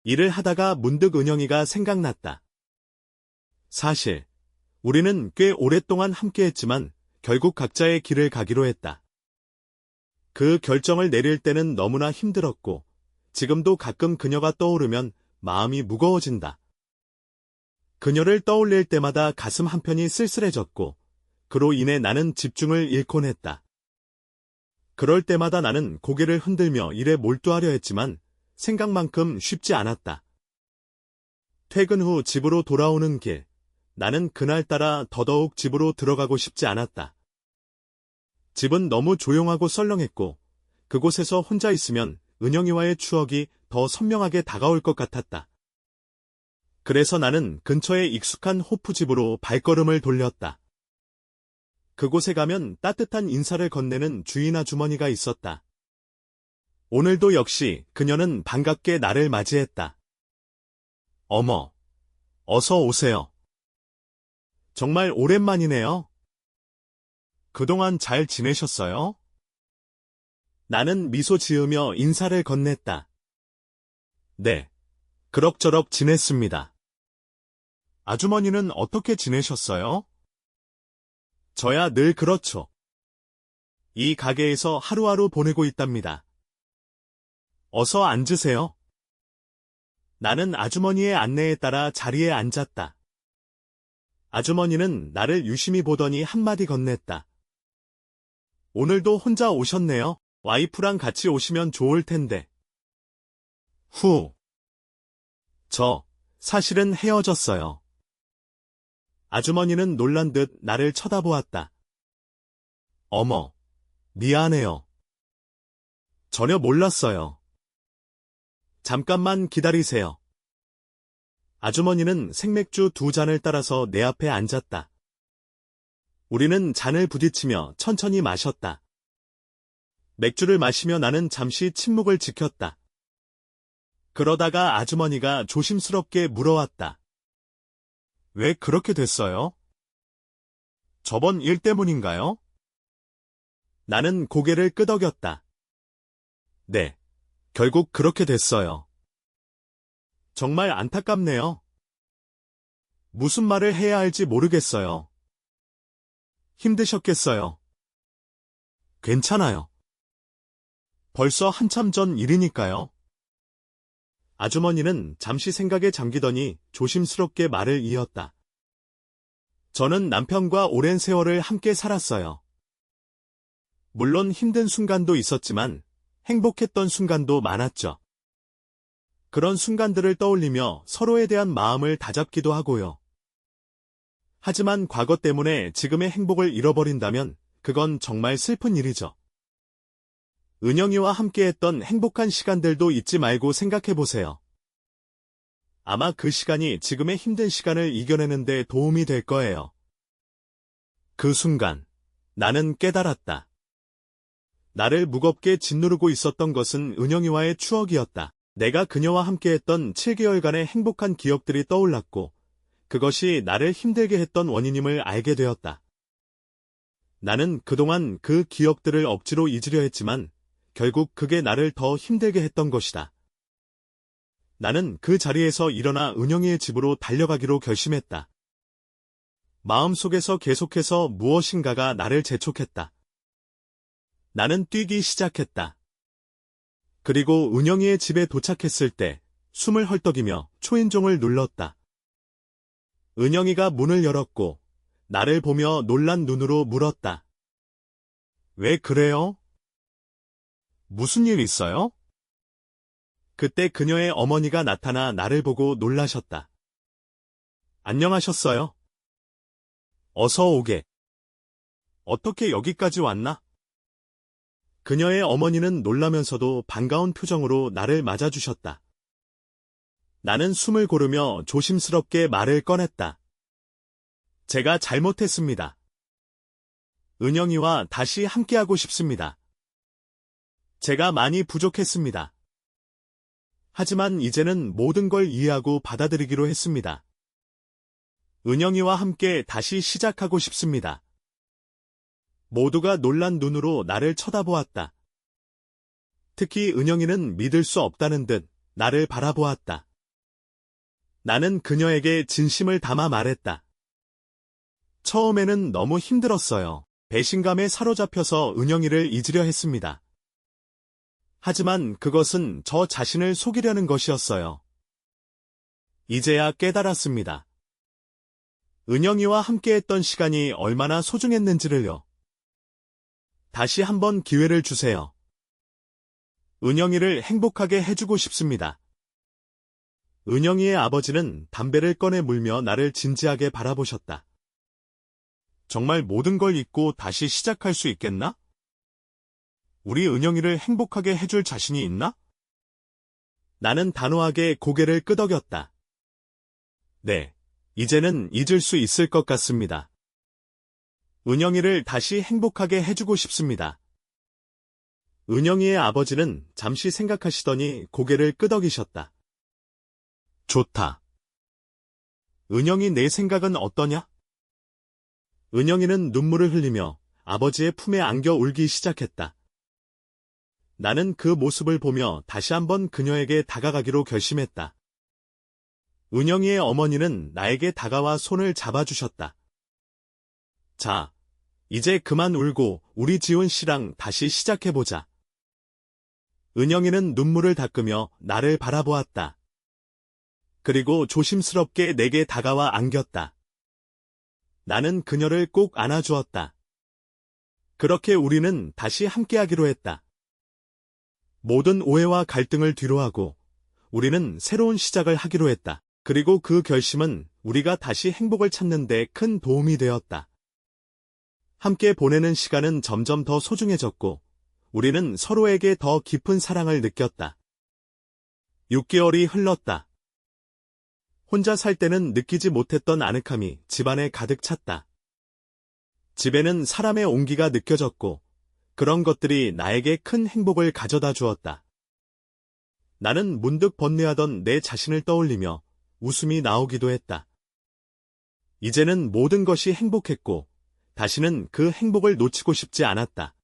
일을 하다가 문득 은영이가 생각났다. 사실 우리는 꽤 오랫동안 함께했지만 결국 각자의 길을 가기로 했다. 그 결정을 내릴 때는 너무나 힘들었고 지금도 가끔 그녀가 떠오르면 마음이 무거워진다. 그녀를 떠올릴 때마다 가슴 한편이 쓸쓸해졌고 그로 인해 나는 집중을 잃곤 했다. 그럴 때마다 나는 고개를 흔들며 일에 몰두하려 했지만 생각만큼 쉽지 않았다. 퇴근 후 집으로 돌아오는 길, 나는 그날따라 더더욱 집으로 들어가고 싶지 않았다. 집은 너무 조용하고 썰렁했고 그곳에서 혼자 있으면 은영이와의 추억이 더 선명하게 다가올 것 같았다. 그래서 나는 근처의 익숙한 호프집으로 발걸음을 돌렸다. 그곳에 가면 따뜻한 인사를 건네는 주인 아주머니가 있었다. 오늘도 역시 그녀는 반갑게 나를 맞이했다. 어머, 어서 오세요. 정말 오랜만이네요. 그동안 잘 지내셨어요? 나는 미소 지으며 인사를 건넸다. 네, 그럭저럭 지냈습니다. 아주머니는 어떻게 지내셨어요? 저야 늘 그렇죠. 이 가게에서 하루하루 보내고 있답니다. 어서 앉으세요. 나는 아주머니의 안내에 따라 자리에 앉았다. 아주머니는 나를 유심히 보더니 한마디 건넸다. 오늘도 혼자 오셨네요. 와이프랑 같이 오시면 좋을 텐데. 저, 사실은 헤어졌어요. 아주머니는 놀란 듯 나를 쳐다보았다. 어머, 미안해요. 전혀 몰랐어요. 잠깐만 기다리세요. 아주머니는 생맥주 2잔을 따라서 내 앞에 앉았다. 우리는 잔을 부딪히며 천천히 마셨다. 맥주를 마시며 나는 잠시 침묵을 지켰다. 그러다가 아주머니가 조심스럽게 물어왔다. 왜 그렇게 됐어요? 저번 일 때문인가요? 나는 고개를 끄덕였다. 네, 결국 그렇게 됐어요. 정말 안타깝네요. 무슨 말을 해야 할지 모르겠어요. 힘드셨겠어요. 괜찮아요. 벌써 한참 전 일이니까요. 아주머니는 잠시 생각에 잠기더니 조심스럽게 말을 이었다. 저는 남편과 오랜 세월을 함께 살았어요. 물론 힘든 순간도 있었지만 행복했던 순간도 많았죠. 그런 순간들을 떠올리며 서로에 대한 마음을 다잡기도 하고요. 하지만 과거 때문에 지금의 행복을 잃어버린다면 그건 정말 슬픈 일이죠. 은영이와 함께했던 행복한 시간들도 잊지 말고 생각해보세요. 아마 그 시간이 지금의 힘든 시간을 이겨내는 데 도움이 될 거예요. 그 순간, 나는 깨달았다. 나를 무겁게 짓누르고 있었던 것은 은영이와의 추억이었다. 내가 그녀와 함께했던 7개월간의 행복한 기억들이 떠올랐고, 그것이 나를 힘들게 했던 원인임을 알게 되었다. 나는 그동안 그 기억들을 억지로 잊으려 했지만, 결국 그게 나를 더 힘들게 했던 것이다. 나는 그 자리에서 일어나 은영이의 집으로 달려가기로 결심했다. 마음속에서 계속해서 무엇인가가 나를 재촉했다. 나는 뛰기 시작했다. 그리고 은영이의 집에 도착했을 때 숨을 헐떡이며 초인종을 눌렀다. 은영이가 문을 열었고 나를 보며 놀란 눈으로 물었다. 왜 그래요? 무슨 일 있어요? 그때 그녀의 어머니가 나타나 나를 보고 놀라셨다. 안녕하셨어요? 어서 오게. 어떻게 여기까지 왔나? 그녀의 어머니는 놀라면서도 반가운 표정으로 나를 맞아주셨다. 나는 숨을 고르며 조심스럽게 말을 꺼냈다. 제가 잘못했습니다. 은영이와 다시 함께하고 싶습니다. 제가 많이 부족했습니다. 하지만 이제는 모든 걸 이해하고 받아들이기로 했습니다. 은영이와 함께 다시 시작하고 싶습니다. 모두가 놀란 눈으로 나를 쳐다보았다. 특히 은영이는 믿을 수 없다는 듯 나를 바라보았다. 나는 그녀에게 진심을 담아 말했다. 처음에는 너무 힘들었어요. 배신감에 사로잡혀서 은영이를 잊으려 했습니다. 하지만 그것은 저 자신을 속이려는 것이었어요. 이제야 깨달았습니다. 은영이와 함께했던 시간이 얼마나 소중했는지를요. 다시 한번 기회를 주세요. 은영이를 행복하게 해주고 싶습니다. 은영이의 아버지는 담배를 꺼내 물며 나를 진지하게 바라보셨다. 정말 모든 걸 잊고 다시 시작할 수 있겠나? 우리 은영이를 행복하게 해줄 자신이 있나? 나는 단호하게 고개를 끄덕였다. 네, 이제는 잊을 수 있을 것 같습니다. 은영이를 다시 행복하게 해주고 싶습니다. 은영이의 아버지는 잠시 생각하시더니 고개를 끄덕이셨다. 좋다. 은영이 내 생각은 어떠냐? 은영이는 눈물을 흘리며 아버지의 품에 안겨 울기 시작했다. 나는 그 모습을 보며 다시 한번 그녀에게 다가가기로 결심했다. 은영이의 어머니는 나에게 다가와 손을 잡아주셨다. 자, 이제 그만 울고 우리 지훈 씨랑 다시 시작해보자. 은영이는 눈물을 닦으며 나를 바라보았다. 그리고 조심스럽게 내게 다가와 안겼다. 나는 그녀를 꼭 안아주었다. 그렇게 우리는 다시 함께하기로 했다. 모든 오해와 갈등을 뒤로하고 우리는 새로운 시작을 하기로 했다. 그리고 그 결심은 우리가 다시 행복을 찾는 데 큰 도움이 되었다. 함께 보내는 시간은 점점 더 소중해졌고 우리는 서로에게 더 깊은 사랑을 느꼈다. 6개월이 흘렀다. 혼자 살 때는 느끼지 못했던 아늑함이 집안에 가득 찼다. 집에는 사람의 온기가 느껴졌고 그런 것들이 나에게 큰 행복을 가져다 주었다. 나는 문득 번뇌하던 내 자신을 떠올리며 웃음이 나오기도 했다. 이제는 모든 것이 행복했고 다시는 그 행복을 놓치고 싶지 않았다.